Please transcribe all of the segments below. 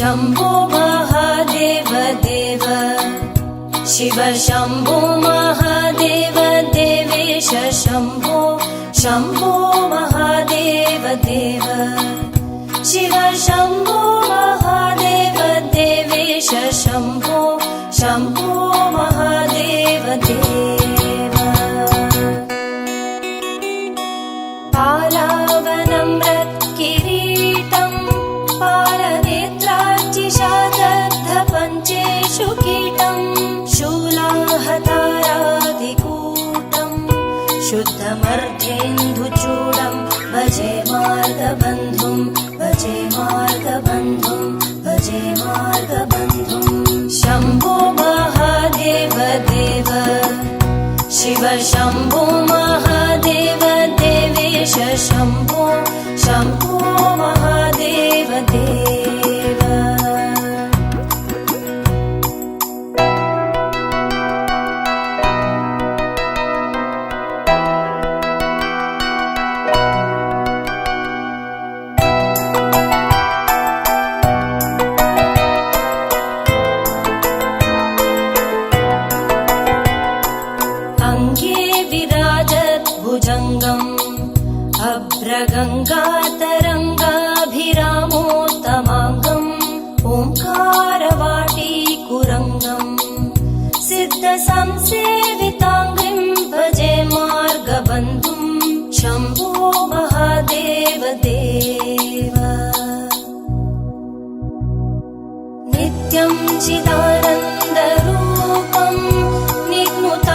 शम्भो महादेव देव शिव शम्भो महादेव देवेश शम्भो शम्भो महादेव देव शिव शम्भो महादेव देवेश शम्भो शम्भो महादेव देव पालावनं रत्किरीटं पालनेत्रार्चिषादग्धपञ्चेषु कीटं शूलाहतारादिकूटं शुद्धमर्धेन्दुचूडं भजे मार्गबन्धुं भजे मार्गबन्धुं भजे मार्गबन्धुं शम्भो महादेव देव शिव शम्भो महादेव देवेश शम्भो शम्भो महादेव देव अभ्रगङ्गातरङ्गाभिरामोत्तमाङ्गम् ओङ्कारवाटीकुरङ्गम् सिद्धसंसेविताङ्घ्रिं भजे मार्गबन्धुं शम्भो महादेव देव नित्यं चिदानन्दरूपं निघ्नुताशेषलोकेश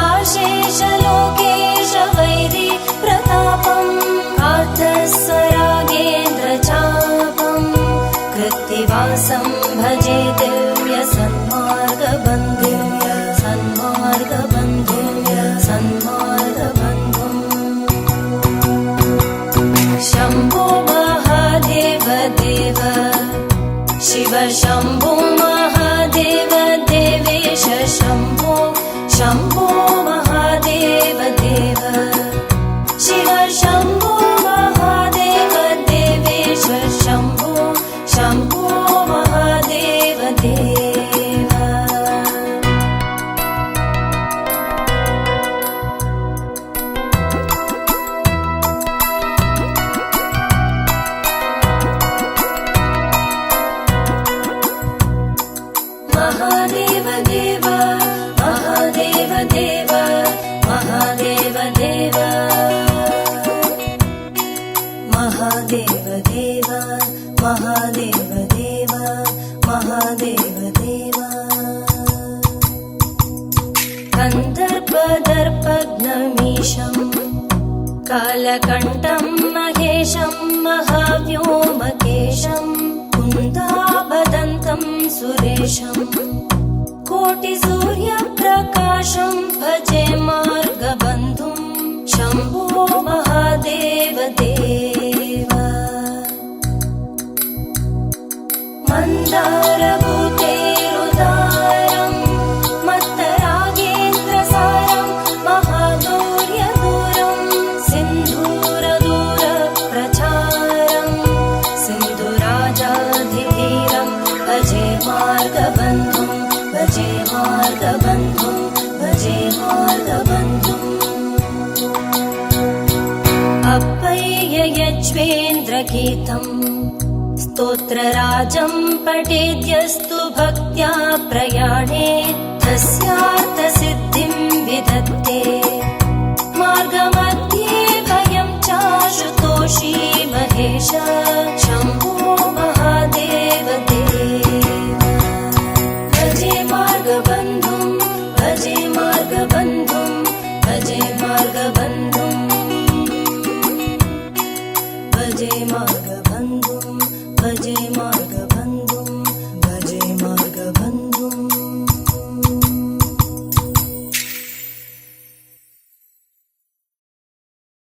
वैरी प्रतापम् स्वरागेन्द्रचापम् कृत्तिवासं भजे दिव्य सन्मार्गबन्धुं सन्मार्गबन्धुं सन्मार्गबन्धुं शम्भो महादेव देव शिव शम्भो महादेव देवेश शम्भो शम्भो महादेव देव शिव शम्भो शम्भो शम्भो महादेव देव महादेव देव महादेव देव महादेव देव महादेव देव महादेव देव महादेव देव गन्धर्पदर्पघ्नमीशं कालकण्ठं महेशं महाव्योमकेशं कुन्दाभदन्तं सुरेशं कोटिसूर्यप्रकाशं भजे मार्गबन्धुं शम्भो महादेव देव मन्दारभूतेरुदारं मत्तरागेन्द्रसारं महागौर्यदूरं सिन्धूरदूरप्रचारं सिन्धुराजाधिधीरं भजे मार्गबन्धुं भजे मार्गबन्धुं भजे मार्गबन्धुम् अप्पय्य यज्वेन्द्रगीतम् स्तोत्रराजं पठेद्यस्तु भक्त्या प्रयाणे तस्या